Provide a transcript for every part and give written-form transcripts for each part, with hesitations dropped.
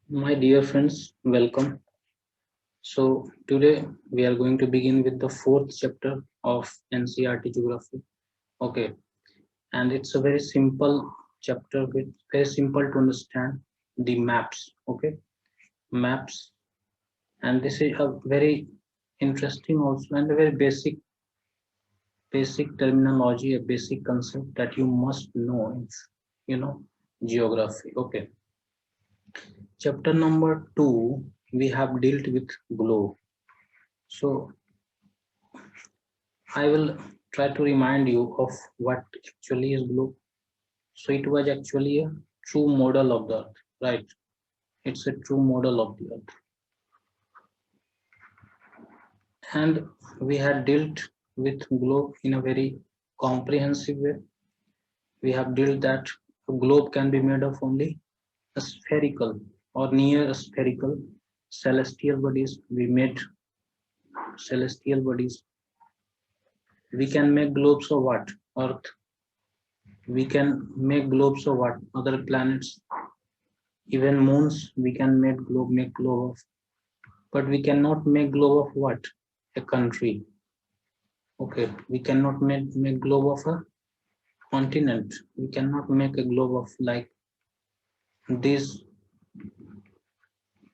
My dear friends, welcome. So, today we are going to begin with the fourth chapter of NCERT Geography. Okay, and it's a very simple chapter with very simple to understand the maps. Okay, maps, and this is a very interesting also and a very basic terminology, a basic concept that you must know in geography. Okay, chapter number two we have dealt with globe. So I will try to remind you of what actually is globe. So it was actually a true model of the earth, right? It's a true model of the earth. And we had dealt with globe in a very comprehensive way. We have dealt that a globe can be made of only a spherical or near spherical celestial bodies. We made celestial bodies. We can make globes of what? Earth. We can make globes of what? Other planets. Even moons we can make globe of, but we cannot make globe of what? A country. Okay, we cannot make globe of a continent. We cannot make a globe of like this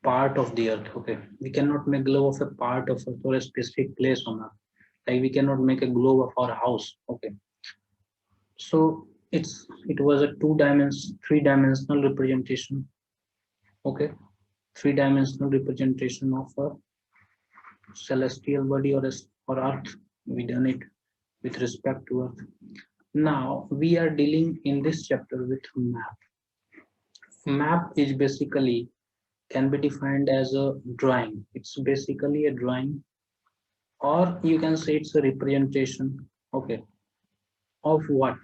part of the earth. Okay, we cannot make globe of a part of earth or a specific place on earth. Like we cannot make a globe of our house. Okay, so it was a three-dimensional representation. Okay, three-dimensional representation of a celestial body or earth. We done it with respect to earth. Now we are dealing in this chapter with map. Map is basically can be defined as a drawing. It's basically a drawing, or you can say it's a representation. Okay, of what?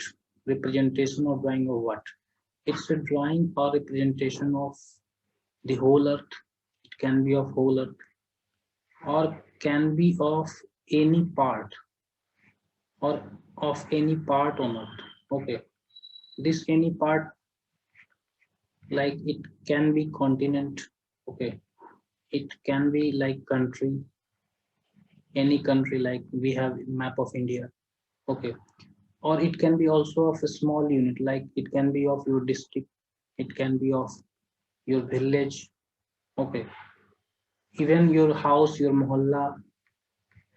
Representation or drawing of what? It's a drawing or representation of the whole earth. It can be of whole earth or can be of any part or of any part on earth. Okay, this any part, like it can be continent. Okay, it can be like country, any country, like we have map of India. Okay, or it can be also of a small unit, like it can be of your district, it can be of your village. Okay, even your house, your mohalla,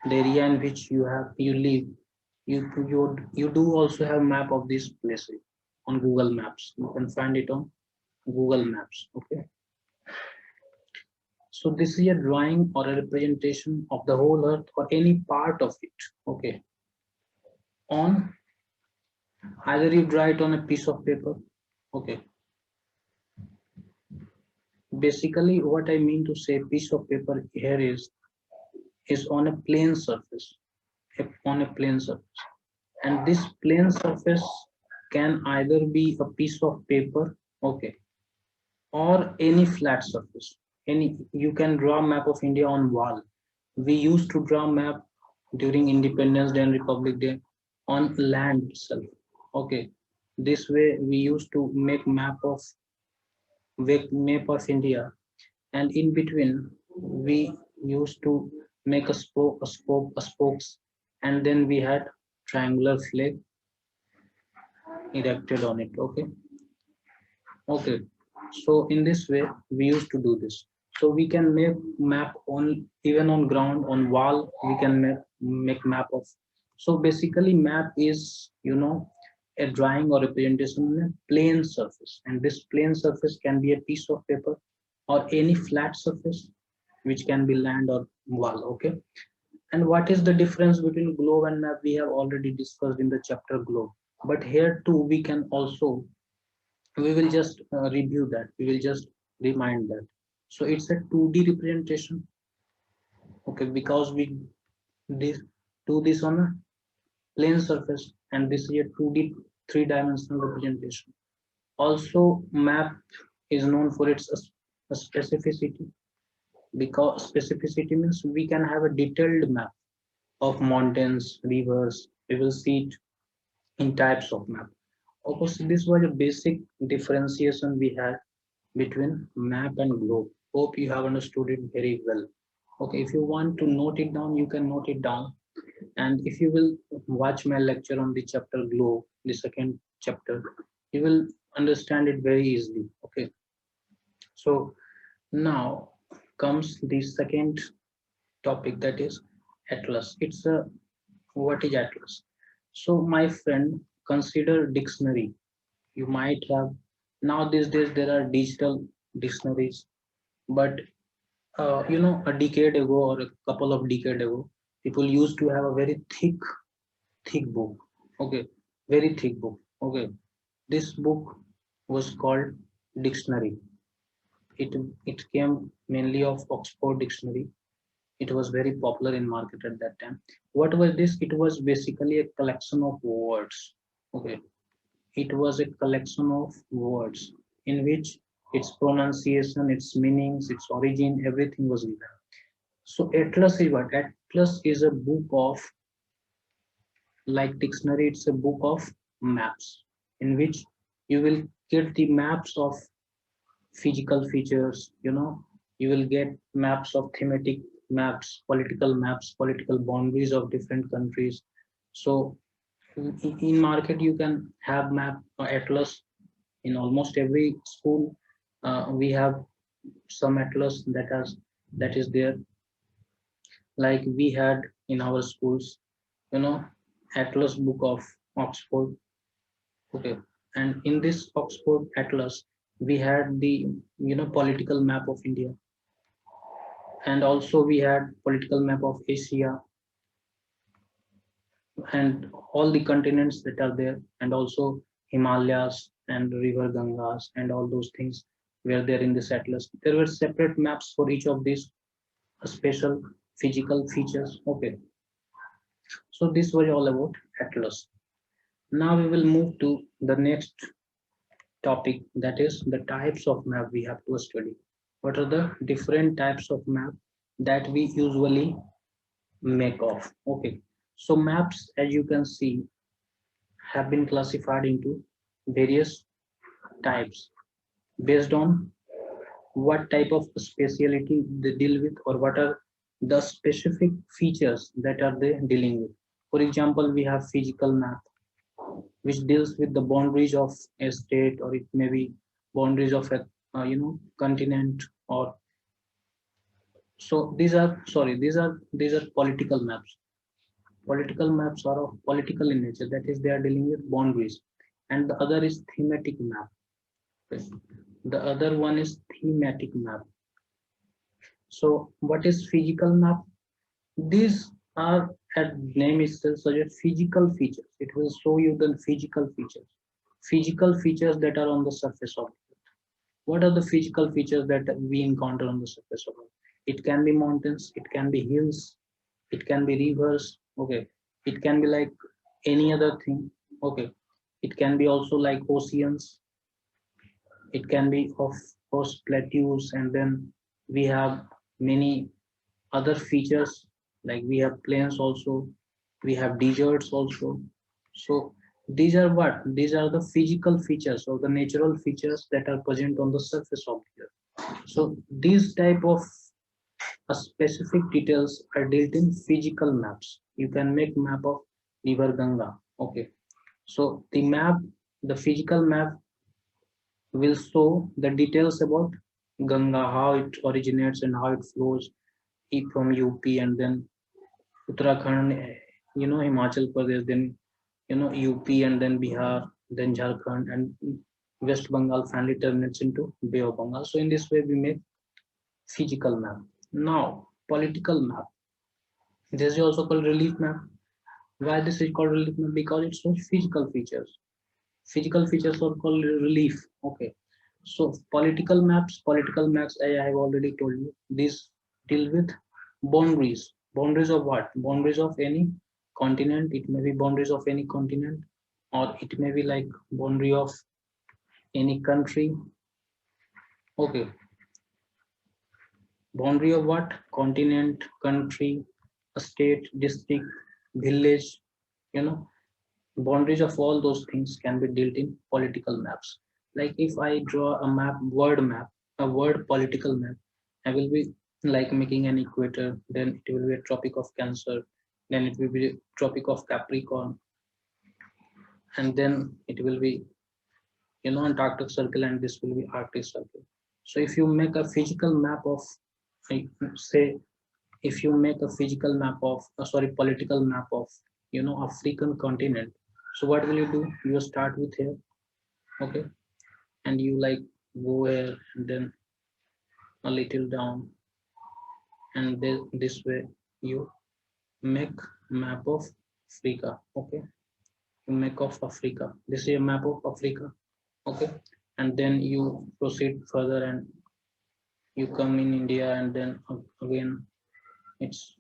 the area in which you live, you do also have map of these places on Google Maps. You can find it on Google Maps. Okay, so this is a drawing or a representation of the whole earth or any part of it. Okay, on either you draw it on a piece of paper. Okay, basically what I mean to say piece of paper here is on a plane surface, on a plane surface, and this plane surface can either be a piece of paper. Okay, or any flat surface. Any, you can draw a map of India on wall. We used to draw map during Independence Day and Republic Day on land itself. Okay, this way we used to make map of India, and in between we used to make a spokes, and then we had triangular flag erected on it. Okay, okay, so in this way we used to do this. So we can make map on, even on ground, on wall we can make map of. So basically map is, a drawing or representation on a plane surface, and this plane surface can be a piece of paper or any flat surface, which can be land or wall. Okay, and what is the difference between globe and map we have already discussed in the chapter globe, but here too we can also, we will just review that, we will just remind that. So it's a 2D representation. Okay, because we this do this on a plane surface, and this is a 2D, three-dimensional representation. Also map is known for its specificity, because specificity means we can have a detailed map of mountains, rivers. We will see it in types of map. Of course, this was a basic differentiation we had between map and globe. Hope you have understood it very well. Okay, if you want to note it down, you can note it down. And if you will watch my lecture on the chapter globe, the second chapter, you will understand it very easily. Okay, so now comes the second topic, that is atlas. It's a what is atlas? So my friend, consider dictionary. You might have, now these days there are digital dictionaries, but a decade ago or a couple of decade ago, people used to have a very thick book. Okay, very thick book. Okay, this book was called dictionary. It came mainly of Oxford Dictionary. It was very popular in market at that time. What was this? It was basically a collection of words. Okay, it was a collection of words in which its pronunciation, its meanings, its origin, everything was given. So atlas is what? Atlas is a book of, like dictionary, it's a book of maps in which you will get the maps of physical features, you will get maps of thematic maps, political boundaries of different countries. So in market you can have map atlas. In almost every school we have some atlas that is there, like we had in our schools, you know atlas book of Oxford. Okay, and in this Oxford atlas we had the political map of India, and also we had political map of Asia and all the continents that are there, and also Himalayas and river Gangas and all those things were there in this atlas. There were separate maps for each of these special physical features. Okay, so this was all about atlas. Now we will move to the next topic, that is the types of map we have to study. What are the different types of map that we usually make of? Okay, so maps, as you can see, have been classified into various types based on what type of speciality they deal with, or what are the specific features that are they dealing with. For example, we have physical map, which deals with the boundaries of a state, or it may be boundaries of a continent. Or so these are political maps. Political maps are of political in nature, that is they are dealing with boundaries. And the other is thematic map. Okay. The other one is thematic map. So what is physical map? These are, at name itself suggest physical features. It will show you the physical features that are on the surface of it. What are the physical features that we encounter on the surface of it? It can be mountains, it can be hills, it can be rivers. Okay, it can be like any other thing. Okay, it can be also like oceans, it can be of course plateaus, and then we have many other features, like we have plains also, we have deserts also. So these are what? These are the physical features or the natural features that are present on the surface of the earth. So these type of specific details are dealt in physical maps. You can make map of river Ganga. Okay, so the physical map will show the details about Ganga, how it originates and how it flows from UP, and then Uttarakhand, Himachal Pradesh, then UP, and then Bihar, then Jharkhand, and West Bengal finally terminates into Bay of Bengal. So in this way, we make physical map. Now, political map. This is also called relief map. Why this is called relief map? Because it shows physical features. Physical features are called relief. Okay. So political maps, I have already told you, these deal with boundaries. Boundaries of what? Boundaries of any continent. It may be boundaries of any continent, or it may be like boundary of any country. Okay. Boundary of what? Continent, country, a state, district, village, you know, boundaries of all those things can be dealt in political maps. Like if I draw a map, a word political map, I will be like making an equator, then it will be a Tropic of Cancer, then it will be Tropic of Capricorn, and then it will be, Antarctic Circle, and this will be Arctic Circle. So if you make a physical map of, like, say, if you make a physical map of, political map of, African continent. So what will you do? You start with here, okay, and you like go here and then a little down, and then this way you make map of Africa, okay. You make of Africa. This is a map of Africa, okay, and then you proceed further and you come in India, and then again it's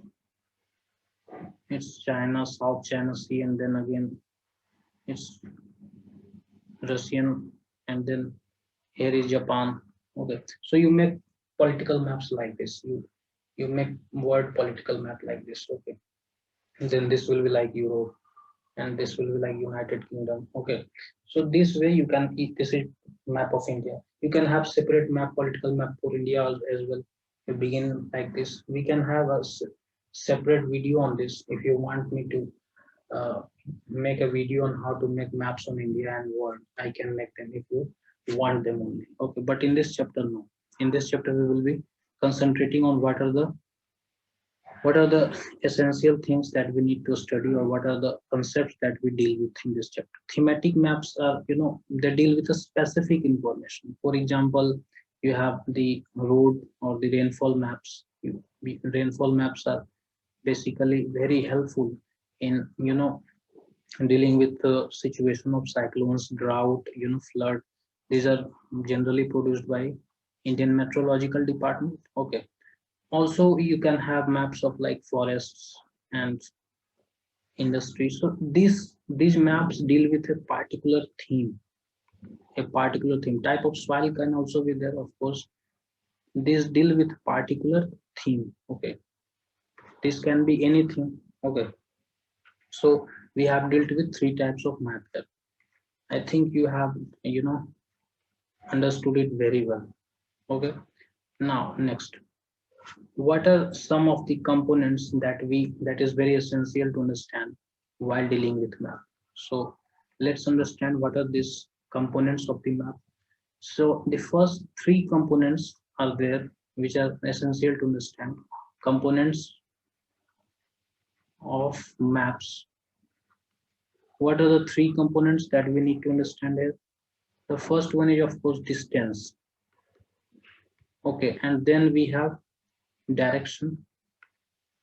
China, South China Sea, and then again it's Russian, and then here is Japan. Okay, so you make political maps like this. You make word political map like this. Okay, and then this will be like Europe, and this will be like United Kingdom. Okay, so this way you can. This is map of India. You can have separate map, political map for India as well. You begin like this. We can have a separate video on this if you want me to uh, make a video on how to make maps on India and world. I can make them if you want them only. Okay, but in this chapter, no. In this chapter, we will be concentrating on what are the essential things that we need to study, or what are the concepts that we deal with in this chapter. Thematic maps are, they deal with a specific information. For example, you have the road or the rainfall maps. Rainfall maps are basically very helpful in, dealing with the situation of cyclones, drought, flood. These are generally produced by Indian Meteorological Department. Okay. Also, you can have maps of like forests and industry. So these maps deal with a particular theme, a particular theme. Type of soil can also be there, of course. These deal with particular theme. Okay. This can be anything. Okay. So we have dealt with three types of map here. I think you have, understood it very well. Okay. Now, next, what are some of the components that is very essential to understand while dealing with map? So let's understand what are these components of the map. So the first three components are there, which are essential to understand. Components of maps. What are the three components that we need to understand here? The first one is, of course, distance. Okay, and then we have direction,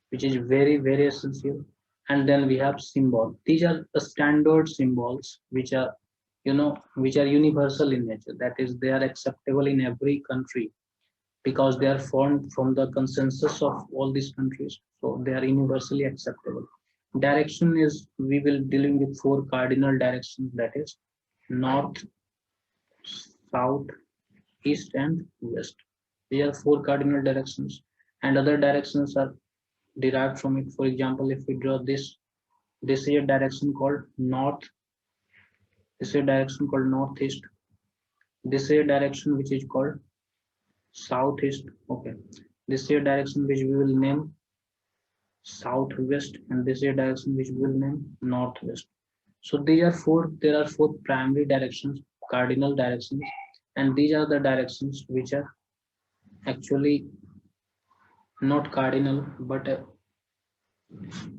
which is very, very essential. And then we have symbol. These are the standard symbols which are, which are universal in nature. That is, they are acceptable in every country because they are formed from the consensus of all these countries. So they are universally acceptable. Direction is, we will dealing with four cardinal directions, that is north, south, east, and west. These are four cardinal directions, and other directions are derived from it. For example, if we draw this is a direction called north. This is a direction called northeast. This is a direction which is called southeast. Okay. This is a direction which we will name southwest, and this is a direction which we will name northwest. So these are four. There are four primary directions, cardinal directions, and these are the directions which are actually not cardinal, but a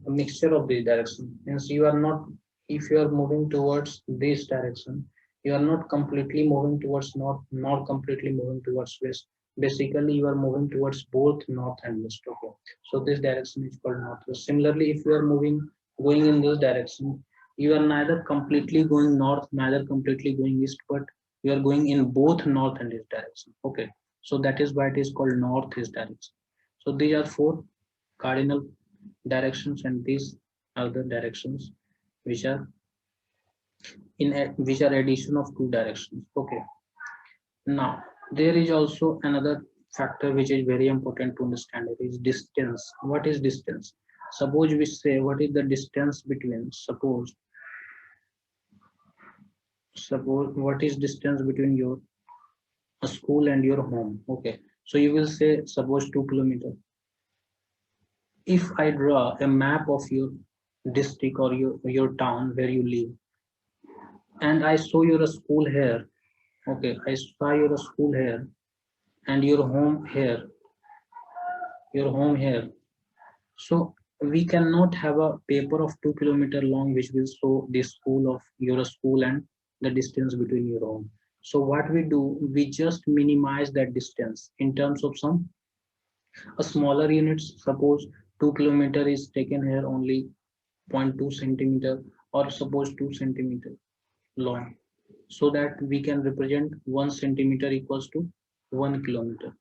mixture of these directions. Means you are not, if you are moving towards this direction, you are not completely moving towards north, not completely moving towards west. Basically, you are moving towards both north and west. Okay. So this direction is called northwest. Similarly, if you are going in this direction, you are neither completely going north, neither completely going east, but you are going in both north and east direction. Okay. So that is why it is called northeast direction. So these are four cardinal directions, and these are the directions which are which are addition of two directions. Okay. Now there is also another factor which is very important to understand. It is distance. What is distance? Suppose we say, what is the distance between, Suppose what is distance between your school and your home? Okay, so you will say suppose 2 kilometers. If I draw a map of your district or your town where you live, and I show you a school here, okay, I saw your school here and your home here. So we cannot have a paper of 2 kilometers long which will show the school of your school and the distance between your home. So what we do, we just minimize that distance in terms of some a smaller units. Suppose 2 kilometers is taken here only zero point 0.2 centimeter, or suppose 2 centimeter long, so that we can represent 1 centimeter equals to 1 kilometer.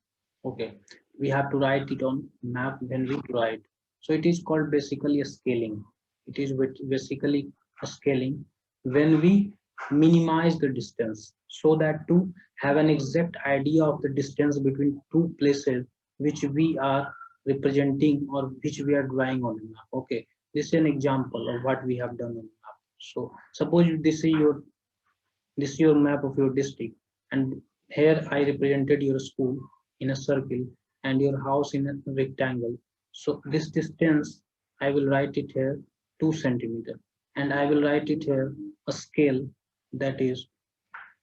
Okay, we have to write it on map when we draw it. So it is called basically a scaling. It is basically a scaling when we minimize the distance, so that to have an exact idea of the distance between two places which we are representing or which we are drawing on a map. Okay, this is an example of what we have done on the map. So suppose this is your map of your district, and here I represented your school in a circle and your house in a rectangle. So this distance, I will write it here 2 centimeter, and I will write it here a scale, that is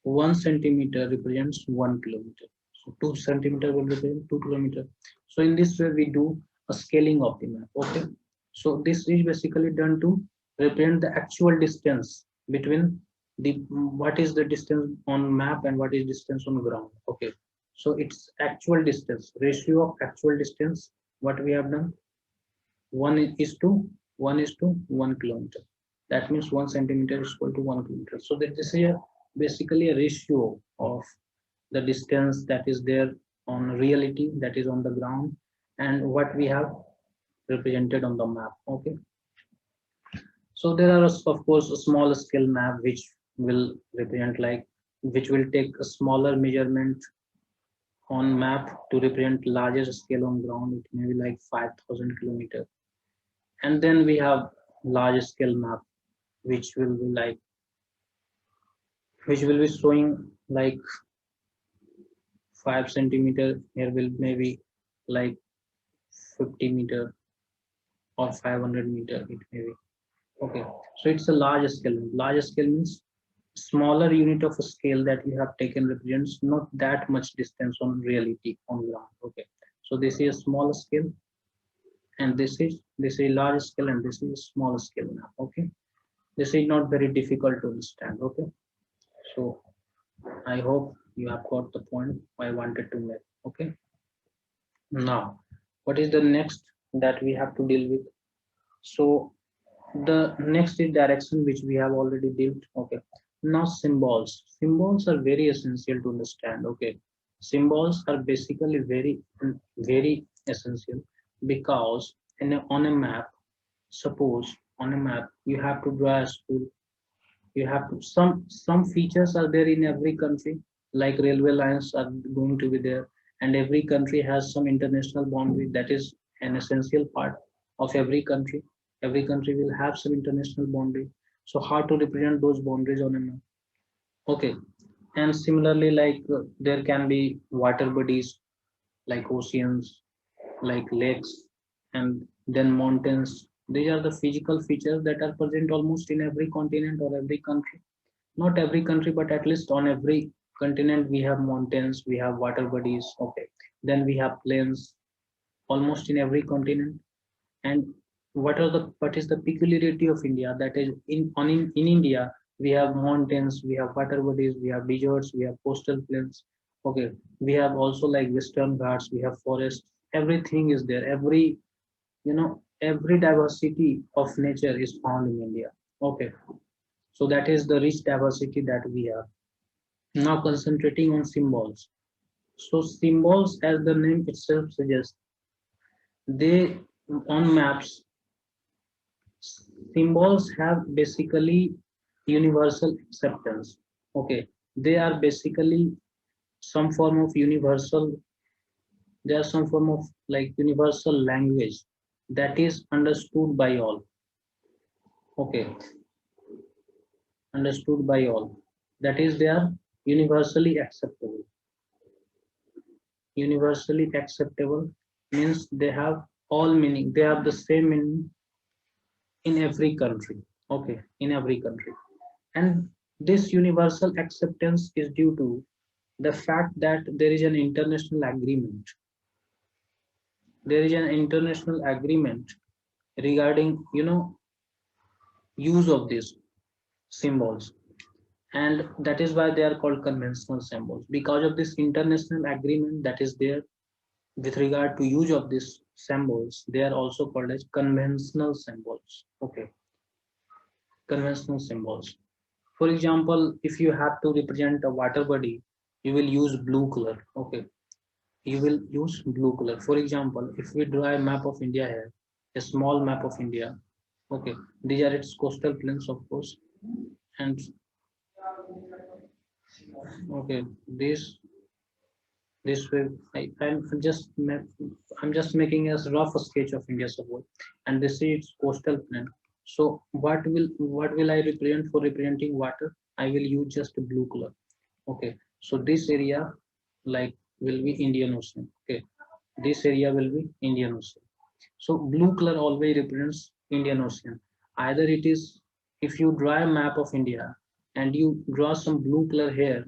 1 centimeter represents 1 kilometer. So 2 centimeter will represent 2 kilometer. So in this way we do a scaling of the map. Okay. So this is basically done to represent the actual distance between the what is the distance on map and what is distance on ground. Okay. So it's actual distance, ratio of actual distance. What we have done, 1 is to 1 kilometer. That means 1 centimeter is equal to 1 kilometer. So that this is basically a ratio of the distance that is there on reality, that is on the ground, and what we have represented on the map. Okay. So there are of course a small scale map which will represent like which will take a smaller measurement on map to represent larger scale on ground. It may be like 5,000 kilometers. And then we have large scale map which will be like which will be showing like 5 centimeter. Here will maybe like 50 meter or 500 meter, it may be. Okay, so it's a large scale. Large scale means smaller unit of a scale that you have taken represents not that much distance on reality on ground. Okay, so this is small scale, and this is large scale, and this is small scale now. Okay, this is not very difficult to understand. Okay, so I hope you have got the point I wanted to make. Okay, now what is the next that we have to deal with? So the next is direction, which we have already dealt. Okay, now symbols are very essential to understand. Okay, symbols are basically very essential, because on a map, suppose on a map you have to draw a school. You have to some features are there in every country, like railway lines are going to be there, and every country has some international boundary. That is an essential part of every country. Every country will have some international boundary. So how to represent those boundaries on a map? Okay, and similarly, like there can be water bodies like oceans, like lakes, and then mountains. These are the physical features that are present almost in every continent or every country. Not every country, but at least on every continent we have mountains, we have water bodies. Okay, then we have plains almost in every continent. And what is the peculiarity of India? That is in India we have mountains, we have water bodies, we have deserts, we have coastal plains. Okay, we have also like Western Ghats, we have forests. Everything is there. Every diversity of nature is found in India. Okay, so that is the rich diversity that we have. Now concentrating on symbols. So symbols, as the name itself suggests, they on maps, symbols have basically universal acceptance. Okay, they are basically some form of universal. They are some form of like universal language that is understood by all. Okay, understood by all. That is, they are universally acceptable. Universally acceptable means they have all meaning, they have the same meaning in every country. Okay, in every country. And this universal acceptance is due to the fact that there is an international agreement. There is an international agreement regarding, use of these symbols, and that is why they are called conventional symbols, because of this international agreement that is there with regard to use of these symbols. They are also called as conventional symbols. Okay, conventional symbols. For example, if you have to represent a water body, you will use blue color. Okay, you will use blue color. For example, if we draw a map of India here, a small map of India. Okay, these are its coastal plains, of course, and okay, this way I'm just making a rough sketch of India suppose, and this is its coastal plain. So what will I represent for representing water? I will use just a blue color. Okay, so this area like will be Indian Ocean. Okay, this area will be Indian Ocean. So blue color always represents Indian Ocean. Either it is, if you draw a map of India and you draw some blue color here,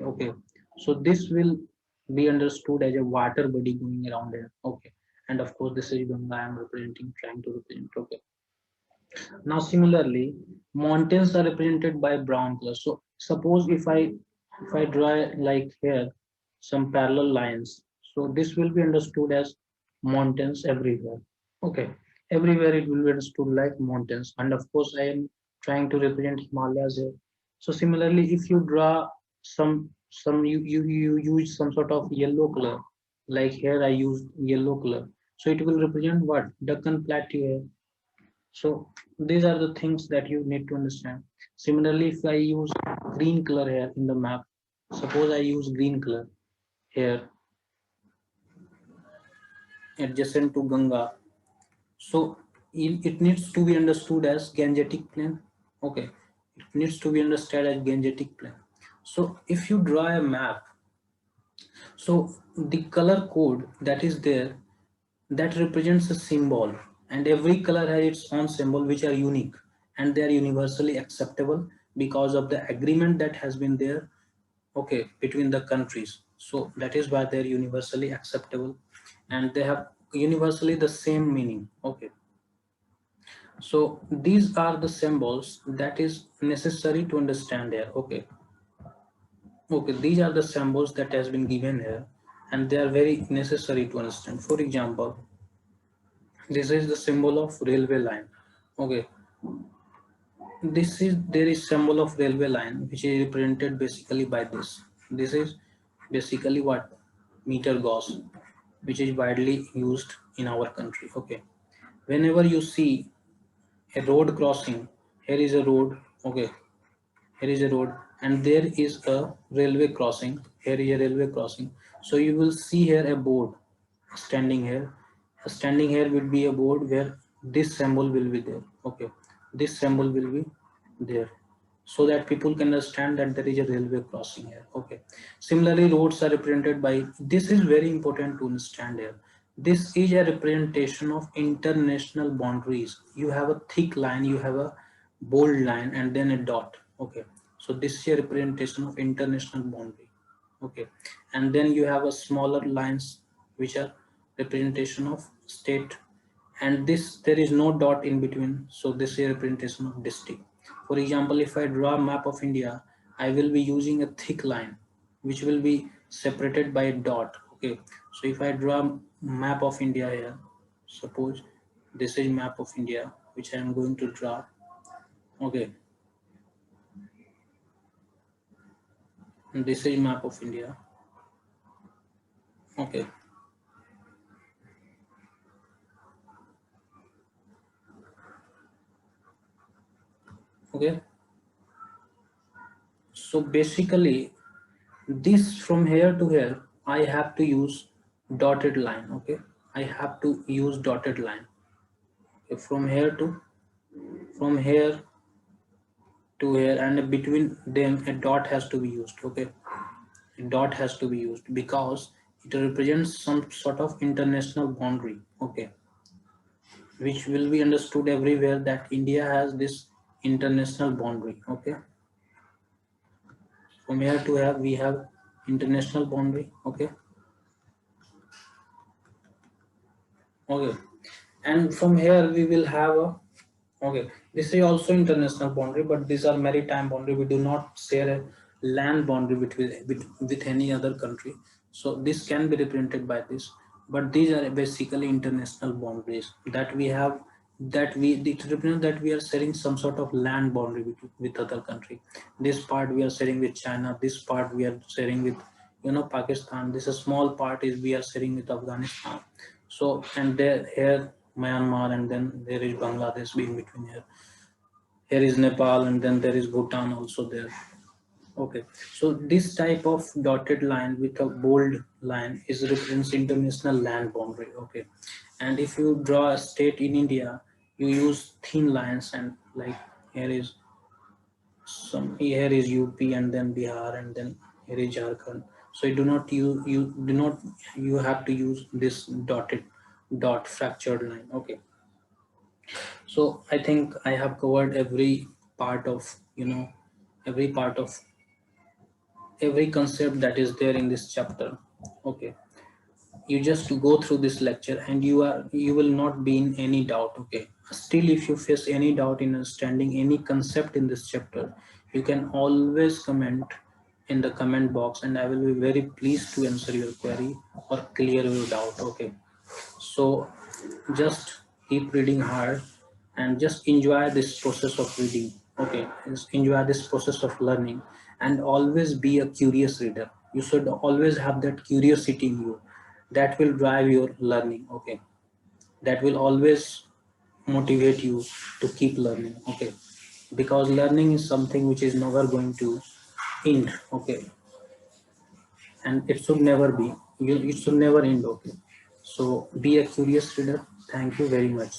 okay, so this will be understood as a water body going around there. Okay, and of course this is Ganga I am representing, trying to represent. Okay, now similarly, mountains are represented by brown color. So suppose if I draw like here some parallel lines, so this will be understood as mountains everywhere. Okay, everywhere it will be understood like mountains, and of course I am trying to represent Himalayas here. So similarly, if you draw you use some sort of yellow color, like here I used yellow color, so it will represent what? Deccan Plateau here. So these are the things that you need to understand. Similarly, if I use green color here in the map, suppose I use green color here adjacent to Ganga, so it needs to be understood as Gangetic Plain. Okay, it needs to be understood as Gangetic Plain. So if you draw a map, so the color code that is there, that represents a symbol, and every color has its own symbol which are unique, and they are universally acceptable because of the agreement that has been there, okay, between the countries. So that is why they're universally acceptable, and they have universally the same meaning. Okay, so these are the symbols that is necessary to understand here. Okay, okay, these are the symbols that has been given here, and they are very necessary to understand. For example, this is the symbol of railway line. Okay, there is symbol of railway line which is represented basically by this. This is basically what? Meter gauge, which is widely used in our country. Okay, whenever you see a road crossing, here is a road. Okay, here is a road, and there is a railway crossing. Here is a railway crossing. So you will see here a board standing here. Standing here will be a board where this symbol will be there. Okay, this symbol will be there, so that people can understand that there is a railway crossing here. Okay, similarly roads are represented by, this is very important to understand here, this is a representation of international boundaries. You have a thick line, you have a bold line, and then a dot. Okay, so this is a representation of international boundary. Okay, and then you have a smaller lines which are representation of state, and this there is no dot in between, so this is a representation of district. For example, if I draw a map of India, I will be using a thick line which will be separated by a dot. Okay, so if I draw a map of India here, suppose this is map of India which I am going to draw. Okay, and this is map of India. Okay, okay, so basically this from here to here I have to use dotted line. Okay, I have to use dotted line. Okay, from here to, from here to here, and between them a dot has to be used. Okay, a dot has to be used because it represents some sort of international boundary. Okay, which will be understood everywhere that India has this international boundary. Okay, from here to here we have international boundary. Okay, okay, and from here we will have a, okay, this is also international boundary, but these are maritime boundary. We do not share a land boundary with any other country. So this can be represented by this, but these are basically international boundaries that we have, that we, it represents that we are sharing some sort of land boundary with other country. This part we are sharing with China. This part we are sharing with, Pakistan. This a small part is we are sharing with Afghanistan. So, and there here Myanmar, and then there is Bangladesh being between here. Here is Nepal, and then there is Bhutan also there. Okay, so this type of dotted line with a bold line is represents international land boundary. Okay, and if you draw a state in India, you use thin lines, and like here is some, here is UP, and then Bihar, and then here is Jharkhand. So you have to use this dot fractured line. Okay, so I think I have covered every part of, every part of every concept that is there in this chapter. Okay, you just go through this lecture and you will not be in any doubt. Okay, still if you face any doubt in understanding any concept in this chapter, you can always comment in the comment box, and I will be very pleased to answer your query or clear your doubt. Okay, so just keep reading hard and just enjoy this process of reading. Okay, just enjoy this process of learning, and always be a curious reader. You should always have that curiosity in you, that will drive your learning. Okay, that will always motivate you to keep learning. Okay, because learning is something which is never going to end. Okay, and it should never be, it should never end. Okay, so be a curious reader. Thank you very much.